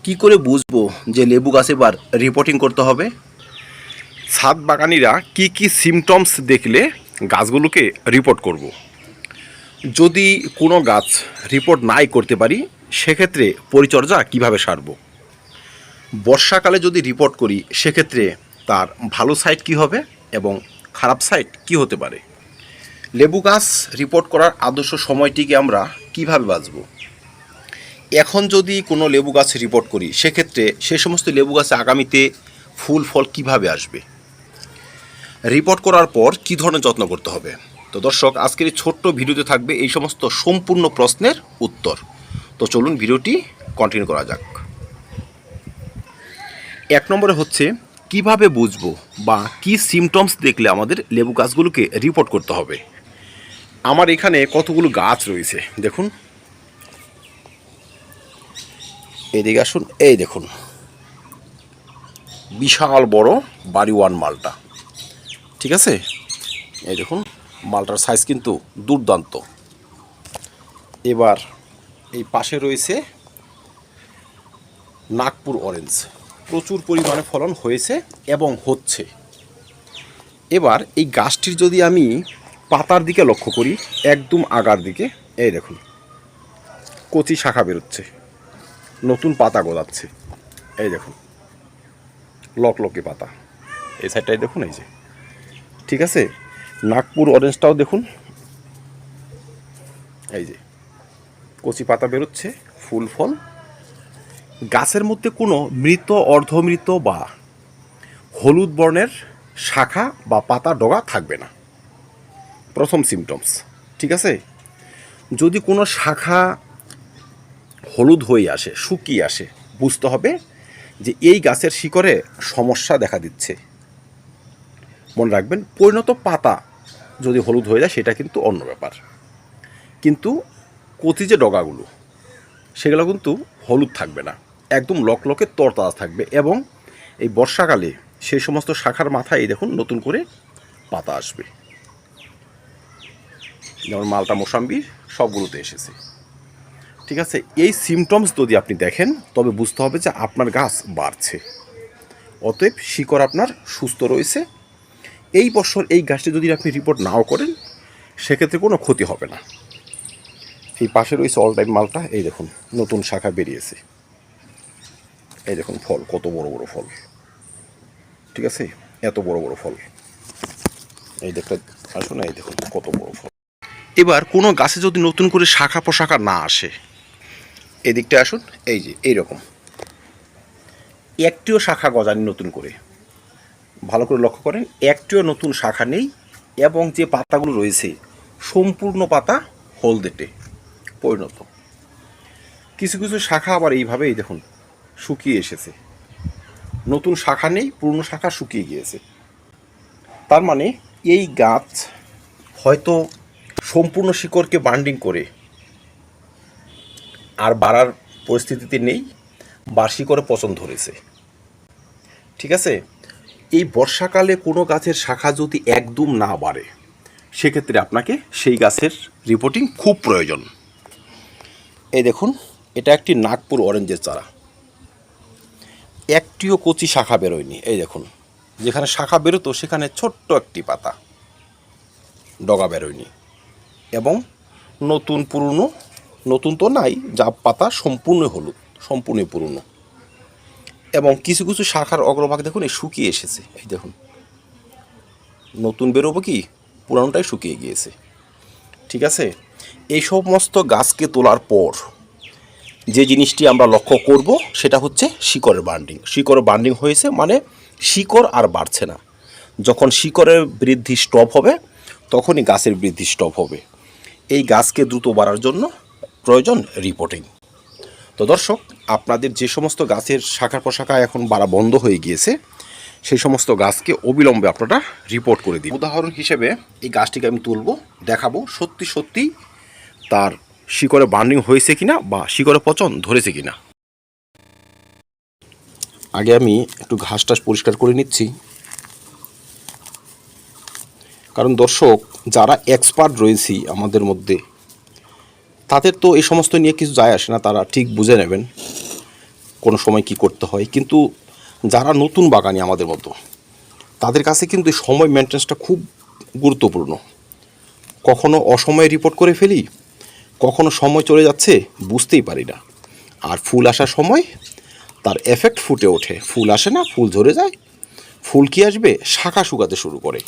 কি করে বুঝবো যে লেবু গাছ এবার রিপোর্টিং করতে হবে? ছাদ বাগানিরা কি কি সিমটমস দেখলে গাছগুলোকে রিপোর্ট করব? যদি কোনো গাছ রিপোর্ট নাই করতে পারি, সেক্ষেত্রে পরিচর্যা কিভাবে সারব? বর্ষাকালে যদি রিপোর্ট করি, সেক্ষেত্রে তার ভালো সাইড কি হবে এবং খারাপ সাইড কি হতে পারে? লেবু গাছ রিপোর্ট করার আদর্শ সময়টিকে আমরা কিভাবে বাঁচব? এখন যদি কোনো লেবু গাছ রিপোর্ট করি, সেক্ষেত্রে সে সমস্ত লেবু গাছে আগামীতে ফুল ফল কিভাবে আসবে? রিপোর্ট করার পর কী ধরনের যত্ন করতে হবে? তো দর্শক, আজকের এই ছোট্ট ভিডিওতে থাকবে এই সমস্ত সম্পূর্ণ প্রশ্নের উত্তর। তো চলুন ভিডিওটি কন্টিনিউ করা যাক। এক নম্বরে হচ্ছে কিভাবে বুঝবো বা কি সিমটমস দেখলে আমাদের লেবু গাছগুলোকে রিপোর্ট করতে হবে। আমার এখানে কতগুলো গাছ রয়েছে দেখুন, এদিকে আসুন, এই দেখুন বিশাল বড় বাড়িওয়ান মালটা, ঠিক আছে? এই দেখুন মালটার সাইজ কিন্তু দুর্দান্ত। এবার এই পাশে রয়েছে নাগপুর অরেঞ্জ, প্রচুর পরিমাণে ফলন হয়েছে এবং হচ্ছে। এবার এই গাছটির যদি আমি পাতার দিকে লক্ষ্য করি, একদম আগার দিকে এই দেখুন কচি শাখা বেরোচ্ছে, নতুন পাতা গজাচ্ছে। এই দেখুন লকলকে পাতা, এই সাইডটাই দেখুন, এই যে, ঠিক আছে? নাগপুর অরেঞ্জটাও দেখুন, এই যে কচি পাতা বেরোচ্ছে, ফুল ফল। গাছের মধ্যে কোনো মৃত, অর্ধমৃত বা হলুদ বর্ণের শাখা বা পাতা ডগা থাকবে না, প্রথম সিমটমস, ঠিক আছে? যদি কোনো শাখা হলুদ হয়ে আসে, শুকিয়ে আসে, বুঝতে হবে যে এই গাছের শিকড়ে সমস্যা দেখা দিচ্ছে। মনে রাখবেন, পরিণত পাতা যদি হলুদ হয়ে যায় সেটা কিন্তু অন্য ব্যাপার, কিন্তু কচি যে ডগাগুলো সেগুলো কিন্তু হলুদ থাকবে না, একদম লকলকে তরতাজা থাকবে। এবং এই বর্ষাকালে সেই সমস্ত শাখার মাথায় দেখুন নতুন করে পাতা আসবে, যেমন মালটা, মোসাম্বি সবগুলোতে এসেছে, ঠিক আছে? এই সিমটমস যদি আপনি দেখেন, তবে বুঝতে হবে যে আপনার গাছ বাড়ছে, অতএব শিকড় আপনার সুস্থ রয়েছে। এই বছর এই গাছটি যদি আপনি রিপোর্ট নাও করেন, সেক্ষেত্রে কোনো ক্ষতি হবে না। এই পাশে রয়েছে অল টাইম মালটা, এই দেখুন নতুন শাখা বেরিয়েছে, এই দেখুন ফল, কত বড় বড় ফল, ঠিক আছে? এত বড় বড় ফল, এই দেখতে আসুন, এই দেখুন কত বড় ফল। এবার কোনো গাছে যদি নতুন করে শাখা প্রশাখা না আসে, এদিকটা আসুন, এই যে এইরকম একটিও শাখা গজানি নতুন করে, ভালো করে লক্ষ্য করেন, একটিও নতুন শাখা নেই। এবং যে পাতাগুলো রয়েছে সম্পূর্ণ পাতা হলদেটে পরিণত। কিছু কিছু শাখা আবার এইভাবেই দেখুন শুকিয়ে এসেছে, নতুন শাখা নেই, পুরনো শাখা শুকিয়ে গিয়েছে। তার মানে এই গাছ হয়তো সম্পূর্ণ শিকড়কে বান্ডিং করে আর বাড়ার পরিস্থিতিতে নেই, বা শিকড়ে পচন ধরেছে, ঠিক আছে? এই বর্ষাকালে কোনো গাছের শাখা যদি একদম না বাড়ে, সেক্ষেত্রে আপনাকে সেই গাছের রিপোর্টিং খুব প্রয়োজন। এই দেখুন, এটা একটি নাগপুর অরেঞ্জের চারা, একটিও কচি শাখা বেরোয়নি। এই দেখুন, যেখানে শাখা বেরোতো সেখানে ছোট্ট একটি পাতা, ডগা বেরোয়নি। এবং নতুন পুরনো, নতুন তো নাই, যা পাতা সম্পূর্ণ হলুদ, সম্পূর্ণ পুরনো। এবং কিছু কিছু শাখার অগ্রভাগ দেখুন এই শুকিয়ে এসেছে, এই দেখুন নতুন বেরোবো কি, পুরানোটাই শুকিয়ে গিয়েছে, ঠিক আছে? এই সমস্ত গাছকে তোলার পর যে জিনিসটি আমরা লক্ষ্য করব, সেটা হচ্ছে শিকড়ের বান্ডিং। শিকড়ের বান্ডিং হয়েছে মানে শিকড় আর বাড়ছে না। যখন শিকড়ের বৃদ্ধি স্টপ হবে, তখনই গাছের বৃদ্ধি স্টপ হবে। এই গাছকে দ্রুত বাড়ার জন্য প্রয়োজন রিপোর্টিং। তো দর্শক, আপনাদের যে সমস্ত গাছের শাখা প্রশাখা এখন বাড়া বন্ধ হয়ে গিয়েছে, সেই সমস্ত গাছকে অবিলম্বে আপনারা রিপোর্ট করে দিন। উদাহরণ হিসেবে এই গাছটিকে আমি তুলব, দেখাবো সত্যি সত্যি তার শিকড়ে বার্নিং হয়েছে কিনা বা শিকড়ে পচন ধরেছে কিনা। আগে আমি একটু ঘাস টাস পরিষ্কার করে নিচ্ছি, কারণ দর্শক যারা এক্সপার্ট রয়েছি আমাদের মধ্যে, তাদের তো এই সমস্ত নিয়ে কিছু যায় আসে না, তারা ঠিক বুঝে নেবেন। কোন সময় কি করতে হয়। কিন্তু যারা নতুন বাগানি আমাদের মতো, তাদের কাছে কিন্তু এই সময় মেনটেন্সটা খুব গুরুত্বপূর্ণ। কখনো অসময়ে রিপোর্ট করে ফেলি, কখনো সময় চলে যাচ্ছে বুঝতেই পারি না। আর ফুল আসার সময় তার এফেক্ট ফুটে ওঠে। ফুল আসে না, ফুল ঝরে যায়। ফুল কি আসবে, শাখা শুকাতে শুরু করে।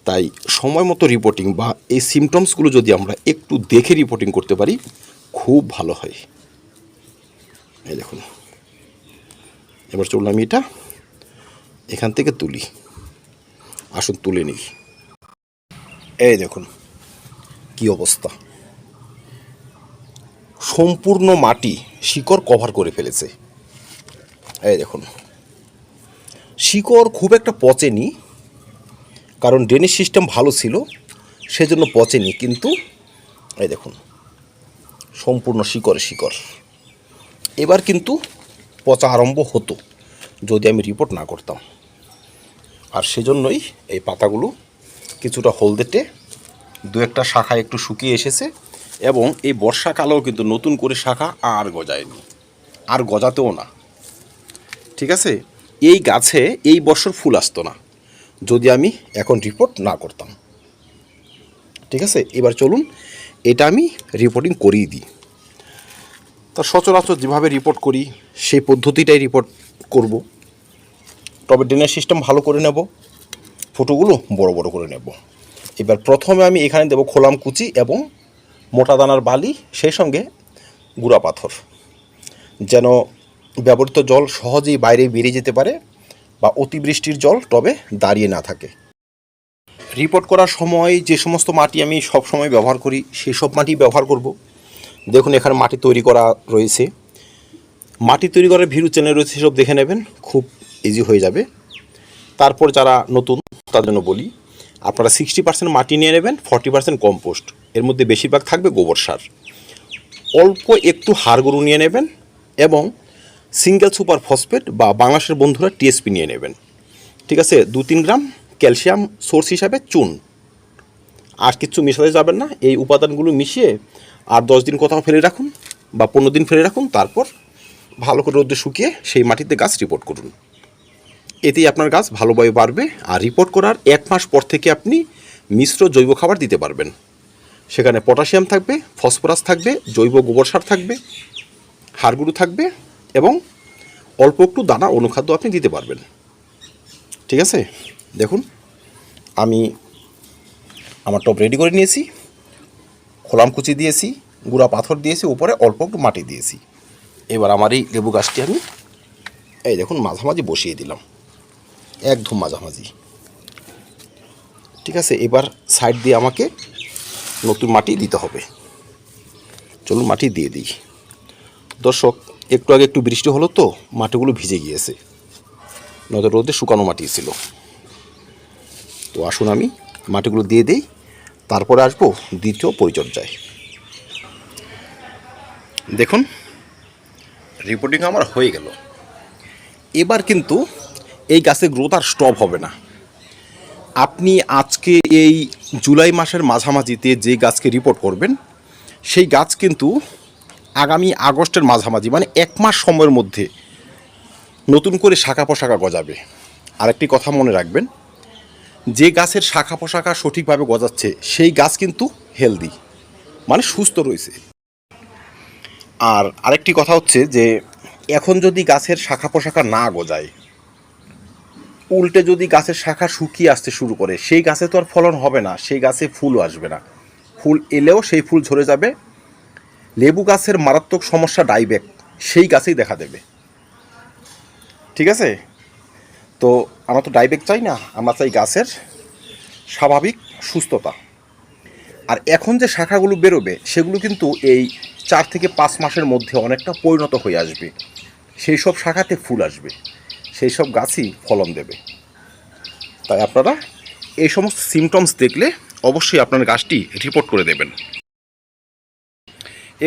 তাই সময় মতো রিপোর্টিং বা এই সিমটমসগুলো যদি আমরা একটু দেখে রিপোর্টিং করতে পারি, খুব ভালো হয়। এই দেখুন, এবার চললাম এটা এখান থেকে তুলি। আসুন তুলে নিই। এই দেখুন কি অবস্থা, সম্পূর্ণ মাটি শিকড় কভার করে ফেলেছে। এই দেখুন, শিকড় খুব একটা পচেনি, কারণ ড্রেনেজ সিস্টেম ভালো ছিল, সেজন্য পচেনি। কিন্তু এই দেখুন, সম্পূর্ণ শিকড়ে শিকড়। এবার কিন্তু পচা আরম্ভ হতো যদি আমি রিপোর্ট না করতাম। আর সেজন্যই এই পাতাগুলো কিছুটা হলদেটে, দু একটা শাখা একটু শুকিয়ে এসেছে। এবং এই বর্ষাকালেও কিন্তু নতুন করে শাখা আর গজায়নি, আর গজাতেও না। ঠিক আছে, এই গাছে এই বছর ফুল আসতো না যদি আমি এখন রিপোর্ট না করতাম। ঠিক আছে, এবার চলুন এটা আমি রিপোর্টিং করিয়ে দিই। তা সচরাচর যেভাবে রিপোর্ট করি সেই পদ্ধতিটাই রিপোর্ট করব। তবে ড্রেনেজ সিস্টেম ভালো করে নেব, ফুটোগুলো বড় বড় করে নেব। এবার প্রথমে আমি এখানে দেব খোলাম কুচি এবং মোটা দানার বালি, সেই সঙ্গে গুঁড়া পাথর, যেন ব্যবহৃত জল সহজেই বাইরে বেরিয়ে যেতে পারে বা অতিবৃষ্টির জল টবে দাঁড়িয়ে না থাকে। রিপোর্ট করার সময় যে সমস্ত মাটি আমি সব সময় ব্যবহার করি সেই সব মাটি ব্যবহার করব। দেখুন এখানে মাটি তৈরি করা রয়েছে, মাটি তৈরি করার ভিডিও চ্যানেল রয়েছে, সেসব দেখে নেবেন, খুব ইজি হয়ে যাবে। তারপর যারা নতুন তাদের জন্য বলি, আপনারা 60% মাটি নিয়ে নেবেন, 40% কম্পোস্ট, এর মধ্যে বেশিরভাগ থাকবে গোবর সার। অল্প একটু হাড় গরু নিয়ে নেবেন এবং সিঙ্গেল সুপার ফসফেট বা বাংলাদেশের বন্ধুরা টিএসপি নিয়ে নেবেন। ঠিক আছে, 2-3 গ্রাম ক্যালসিয়াম সোর্স হিসাবে চুন। আর কিছু মেশাতে যাবেন না। এই উপাদানগুলো মিশিয়ে আর 10 দিন কোথাও ফেলে রাখুন বা 15 দিন ফেলে রাখুন। তারপর ভালো করে রোদে শুকিয়ে সেই মাটিতে গাছ রিপোর্ট করুন। এতেই আপনার গাছ ভালোভাবে বাড়বে। আর রিপোর্ট করার 1 মাস পর থেকে আপনি মিশ্র জৈব খাবার দিতে পারবেন। সেখানে পটাশিয়াম থাকবে, ফসফরাস থাকবে, জৈব গোবর সার থাকবে, হাড়গুঁড়ো থাকবে এবং অল্প একটু দানা অনুখাদ্য আপনি দিতে পারবেন। ঠিক আছে, দেখুন আমি আমার টব রেডি করে নিয়েছি, খোলাম কুচি দিয়েছি, গুঁড়া পাথর দিয়েছি, উপরে অল্প একটু মাটি দিয়েছি। এবার আমার এই লেবু গাছটি আমি এই দেখুন মাঝামাঝি বসিয়ে দিলাম, একদম মাঝামাঝি। ঠিক আছে, এবার সাইড দিয়ে আমাকে নতুন মাটি দিতে হবে। চলুন মাটি দিয়ে দিই। দর্শক, একটু আগে একটু বৃষ্টি হলো তো মাটিগুলো ভিজে গিয়েছে, নয়তো রোদে শুকানো মাটি ছিল। তো আসুন আমি মাটিগুলো দিয়ে দিই, তারপরে আসবো দ্বিতীয় পরিচর্যায়। দেখুন রিপোর্টিং আমার হয়ে গেল। এবার কিন্তু এই গাছের গ্রোথ আর স্টপ হবে না। আপনি আজকে এই জুলাই মাসের মাঝামাঝিতে যে গাছকে রিপোর্ট করবেন, সেই গাছ কিন্তু আগামী আগস্টের মাঝামাঝি মানে 1 মাস সময়ের মধ্যে নতুন করে শাখা পোশাখা গজাবে। আরেকটি কথা মনে রাখবেন, যে গাছের শাখা পোশাখা সঠিকভাবে গজাচ্ছে সেই গাছ কিন্তু হেলদি, মানে সুস্থ রয়েছে। আর আরেকটি কথা হচ্ছে যে এখন যদি গাছের শাখা পোশাখা না গজায়, উল্টে যদি গাছের শাখা শুকিয়ে আসতে শুরু করে, সেই গাছে তো আর ফলন হবে না, সেই গাছে ফুলও আসবে না। ফুল এলেও সেই ফুল ঝরে যাবে। লেবু গাছের মারাত্মক সমস্যা ডাইব্যাক, সেই গাছেই দেখা দেবে। ঠিক আছে, তো আমরা তো ডাইব্যাক চাই না, আমরা চাই গাছের স্বাভাবিক সুস্থতা। আর এখন যে শাখাগুলো বেরোবে সেগুলো কিন্তু এই 4 থেকে 5 মাসের মধ্যে অনেকটা পরিণত হয়ে আসবে, সেই সব শাখাতে ফুল আসবে, সেই সব গাছই ফলন দেবে। তাই আপনারা এই সমস্ত সিমটমস দেখলে অবশ্যই আপনার গাছটি রিপোর্ট করে দেবেন।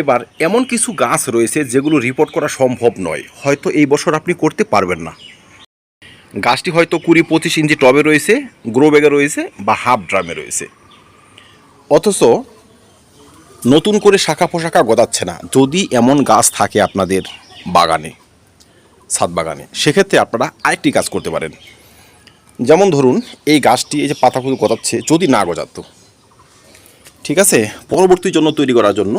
এবার এমন কিছু গাছ রয়েছে যেগুলো রিপোর্ট করা সম্ভব নয়, হয়তো এই বছর আপনি করতে পারবেন না। গাছটি হয়তো 20-25 ইঞ্চি টবে রয়েছে, গ্রো ব্যাগে রয়েছে বা হাফ ড্রামে রয়েছে, অথচ নতুন করে শাখা পোশাখা গজাচ্ছে না। যদি এমন গাছ থাকে আপনাদের বাগানে, ছাদ বাগানে, সেক্ষেত্রে আপনারা আরেকটি কাজ করতে পারেন। যেমন ধরুন এই গাছটি এই যে পাতাগুলো গজাচ্ছে, যদি না গজাতো, ঠিক আছে, পরবর্তী জন্য তৈরি করার জন্য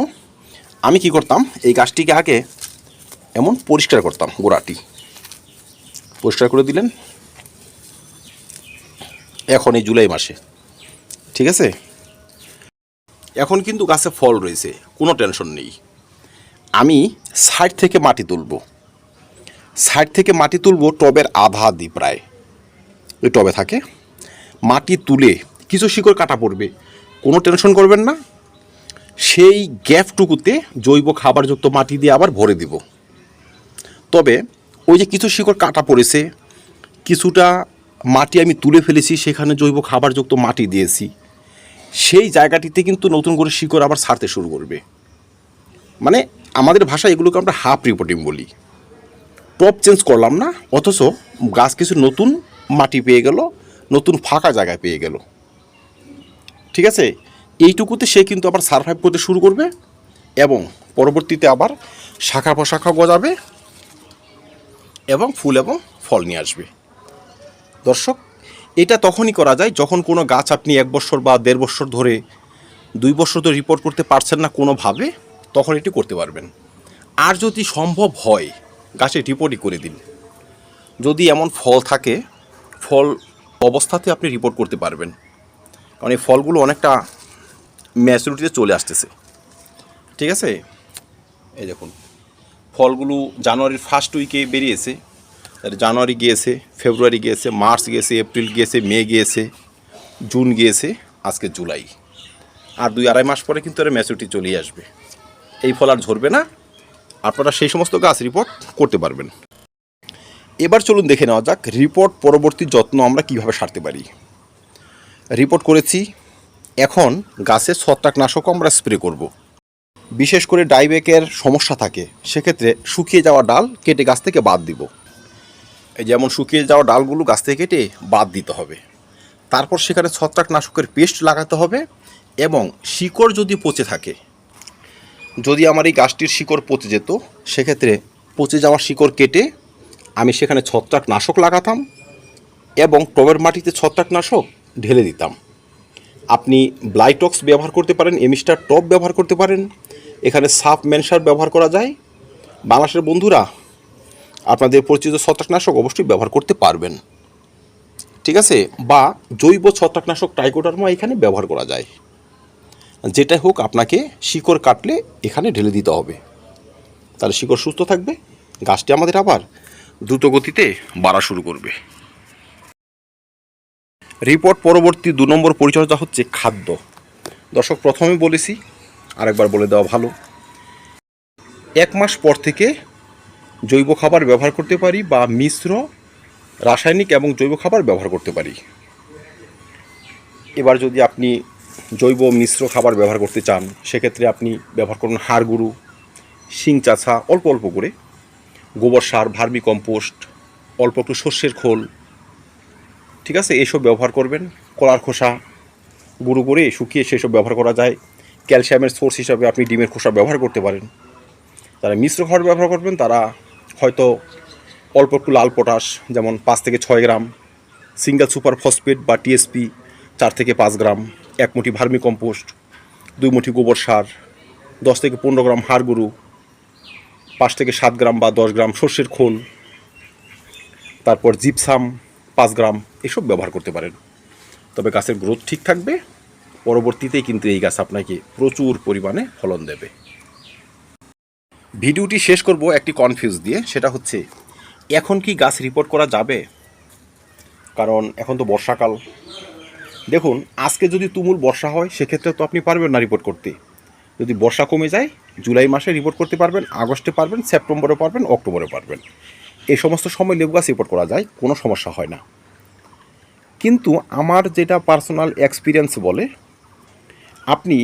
আমি কি করতাম, এই গাছটিকে আগে এমন পরিষ্কার করতাম, গোড়াটি পরিষ্কার করে দিলেন। এখন এই জুলাই মাসে, ঠিক আছে, এখন কিন্তু গাছে ফল রয়েছে, কোনো টেনশন নেই। আমি সাইড থেকে মাটি তুলব, টবের আধা দিই প্রায়, ওই টবে থাকে, মাটি তুলে কিছু শিকড় কাটা পড়বে, কোনো টেনশন করবেন না। সেই গ্যাপটুকুতে জৈব খাবারযুক্ত মাটি দিয়ে আবার ভরে দিব। তবে ওই যে কিছু শিকড় কাটা পড়েছে, কিছুটা মাটি আমি তুলে ফেলেছি, সেখানে জৈব খাবারযুক্ত মাটি দিয়েছি, সেই জায়গাটিতে কিন্তু নতুন করে শিকড় আবার ছাড়তে শুরু করবে। মানে আমাদের ভাষায় এগুলোকে আমরা হাফ রিপোর্টিং বলি। টপ চেঞ্জ করলাম না, অথচ গাছ কিছু নতুন মাটি পেয়ে গেল, নতুন ফাঁকা জায়গায় পেয়ে গেল, ঠিক আছে। এইটুকুতে সে কিন্তু আবার সারভাইভ করতে শুরু করবে এবং পরবর্তীতে আবার শাখা প্রশাখা গজাবে এবং ফুল এবং ফল নিয়ে আসবে। দর্শক, এটা তখনই করা যায় যখন কোনো গাছ আপনি 1 বছর বা 1.5 বছর ধরে, 2 বছর তো রিপোর্ট করতে পারছেন না কোনোভাবে, তখন এটি করতে পারবেন। আর যদি সম্ভব হয় গাছে রিপোর্টই করে দিন। যদি এমন ফল থাকে, ফল অবস্থাতে আপনি রিপোর্ট করতে পারবেন, কারণ এই ফলগুলো অনেকটা ম্যাচুরিটিতে চলে আসতেছে, ঠিক আছে। এই দেখুন ফলগুলো জানুয়ারির ফার্স্ট উইকে বেরিয়েছে, জানুয়ারি গিয়েছে, ফেব্রুয়ারি গিয়েছে, মার্চ গিয়েছে, এপ্রিল গিয়েছে, মে গিয়েছে, জুন গিয়েছে, আজকে জুলাই। আর 2-2.5 মাস পরে কিন্তু এর ম্যাচুরিটি চলেই আসবে, এই ফল আর ঝরবে না। আপনারা সেই সমস্ত গাছ রিপোর্ট করতে পারবেন। এবার চলুন দেখে নেওয়া যাক রিপোর্ট পরবর্তী যত্ন আমরা কিভাবে সারতে পারি। রিপোর্ট করেছি, এখন গাছে ছত্রাকনাশক আমরা স্প্রে করব। বিশেষ করে ডাইব্যাকের সমস্যা থাকে, সেক্ষেত্রে শুকিয়ে যাওয়া ডাল কেটে গাছ থেকে বাদ দিব। যেমন শুকিয়ে যাওয়া ডালগুলো গাছ থেকে কেটে বাদ দিতে হবে, তারপর সেখানে ছত্রাকনাশকের পেস্ট লাগাতে হবে। এবং শিকড় যদি পচে থাকে, যদি আমার এই গাছটির শিকড় পচে যেত, সেক্ষেত্রে পচে যাওয়া শিকড় কেটে আমি সেখানে ছত্রাকনাশক লাগাতাম এবং টবের মাটিতে ছত্রাকনাশক ঢেলে দিতাম। আপনি ব্লাইটক্স ব্যবহার করতে পারেন, এমিস্টার টপ ব্যবহার করতে পারেন, এখানে সাপ মেনসার ব্যবহার করা যায়। বাংলাদেশের বন্ধুরা আপনাদের পরিচিত ছত্রাকনাশক অবশ্যই ব্যবহার করতে পারবেন, ঠিক আছে। বা জৈব ছত্রাকনাশক ট্রাইকোডার্মা এখানে ব্যবহার করা যায়। যেটাই হোক, আপনাকে শিকড় কাটলে এখানে ঢেলে দিতে হবে, তাহলে শিকড় সুস্থ থাকবে, গাছটি আমাদের আবার দ্রুত গতিতে বাড়া শুরু করবে। রিপোর্ট পরবর্তী 2 নম্বর পরিচর্যা হচ্ছে খাদ্য। দর্শক, প্রথমে বলেছি, আরেকবার বলে দেওয়া ভালো, 1 মাস পর থেকে জৈব খাবার ব্যবহার করতে পারি বা মিশ্র রাসায়নিক এবং জৈব খাবার ব্যবহার করতে পারি। এবার যদি আপনি জৈব মিশ্র খাবার ব্যবহার করতে চান, সেক্ষেত্রে আপনি ব্যবহার করুন হাড় গুঁড়ো, শিং চাছা, অল্প অল্প করে গোবর সার, ভার্মি কম্পোস্ট, অল্প একটু সর্ষের খোল, ঠিক আছে, এসব ব্যবহার করবেন। কলার খোসা গুঁড়ো করে শুকিয়ে সেসব ব্যবহার করা যায়। ক্যালসিয়ামের সোর্স হিসাবে আপনি ডিমের খোসা ব্যবহার করতে পারেন। যারা মিশ্র খাবার ব্যবহার করবেন তারা হয়তো অল্প একটু লাল পটাশ, যেমন 5 থেকে 6 গ্রাম, সিঙ্গেল সুপার ফসফেট বা টিএসপি 4 থেকে 5 গ্রাম, 1 মুঠি ভার্মি কম্পোস্ট, 2 মুঠি গোবর সার, 10 থেকে 15 গ্রাম হাড় গুঁড়ো, 5 থেকে 7 গ্রাম বা 10 গ্রাম সর্ষের খোল, তারপর জিপসাম 5 গ্রাম, এসব ব্যবহার করতে পারেন। তবে গাছের গ্রোথ ঠিক থাকবে, পরবর্তীতেই কিন্তু এই গাছ আপনাকে প্রচুর পরিমাণে ফলন দেবে। ভিডিওটি শেষ করব একটি কনফিউজ দিয়ে, সেটা হচ্ছে এখন কি গাছ রিপোর্ট করা যাবে? কারণ এখন তো বর্ষাকাল। দেখুন, আজকে যদি তুমুল বর্ষা হয়, সেক্ষেত্রে তো আপনি পারবেন না রিপোর্ট করতে। যদি বর্ষা কমে যায়, জুলাই মাসে রিপোর্ট করতে পারবেন, আগস্টে পারবেন, সেপ্টেম্বরে পারবেন, অক্টোবরে পারবেন। এই সমস্ত সময় লেবু গাছ রিপোর্ট করা যায়, কোনো সমস্যা হয় না। কিন্তু আমার যেটা পার্সোনাল এক্সপিরিয়েন্স বলে, আপনি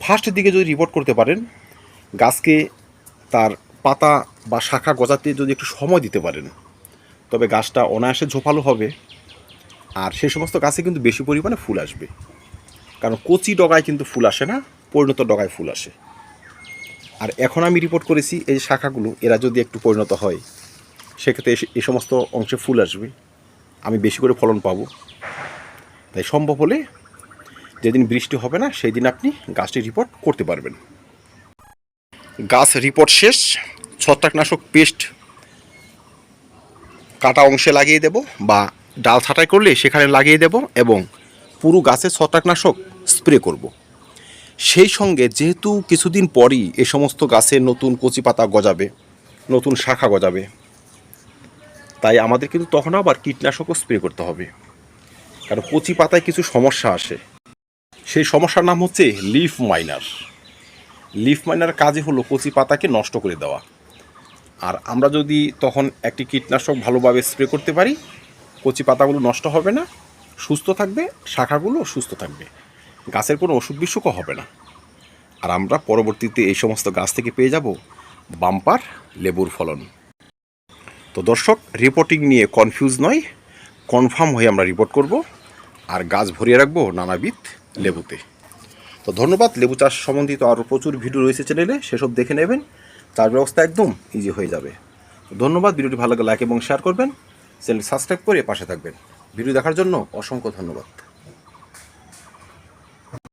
ফার্স্ট দিকে যদি রিপোর্ট করতে পারেন, গাছকে তার পাতা বা শাখা গজাতে যদি একটু সময় দিতে পারেন, তবে গাছটা অনায়াসে ঝোপালো হবে। আর সেই সমস্ত গাছে কিন্তু বেশি পরিমাণে ফুল আসবে, কারণ কচি ডগায় কিন্তু ফুল আসে না, পরিণত ডগায় ফুল আসে। আর এখন আমি রিপোর্ট করেছি এই যে শাখাগুলো এরা যদি একটু পরিণত হয় সেক্ষেত্রে এই সমস্ত অংশে ফুল আসবে, আমি বেশি করে ফলন পাবো। তাই সম্ভব হলে যেদিন বৃষ্টি হবে না সেই দিন আপনি গাছটি রিপোর্ট করতে পারবেন। গাছ রিপোর্ট শেষ, ছত্রাকনাশক পেস্ট কাটা অংশে লাগিয়ে দেব বা ডাল ছাঁটাই করলে সেখানে লাগিয়ে দেব এবং পুরো গাছে ছত্রাকনাশক স্প্রে করব। সেই সঙ্গে যেহেতু কিছুদিন পরই এ সমস্ত গাছে নতুন কচি পাতা গজাবে, নতুন শাখা গজাবে, তাই আমাদের কিন্তু তখন আবার কীটনাশকও স্প্রে করতে হবে, কারণ কচি পাতায় কিছু সমস্যা আসে। সেই সমস্যার নাম হচ্ছে লিফ মাইনার। লিফ মাইনার কাজই হলো কচি পাতাকে নষ্ট করে দেওয়া। আর আমরা যদি তখন একটি কীটনাশক ভালোভাবে স্প্রে করতে পারি, কচি পাতাগুলো নষ্ট হবে না, সুস্থ থাকবে, শাখাগুলো সুস্থ থাকবে, গাছের কোনো অসুখ বিসুখও হবে না। আর আমরা পরবর্তীতে এই সমস্ত গাছ থেকে পেয়ে যাব বাম্পার লেবুর ফলন। তো দর্শক, রিপোর্টিং নিয়ে কনফিউজ নয়, কনফার্ম হয়ে আমরা রিপোর্ট করব আর গাছ ভরিয়ে রাখবো নানাবিধ লেবুতে। তো ধন্যবাদ। লেবু চাষ সম্বন্ধিত আরও প্রচুর ভিডিও রয়েছে চ্যানেলে, সেসব দেখে নেবেন, চাষ ব্যবস্থা একদম ইজি হয়ে যাবে। ধন্যবাদ। ভিডিওটি ভালো লাগলে লাইক এবং শেয়ার করবেন, চ্যানেল সাবস্ক্রাইব করে পাশে থাকবেন। ভিডিও দেখার জন্য অসংখ্য ধন্যবাদ।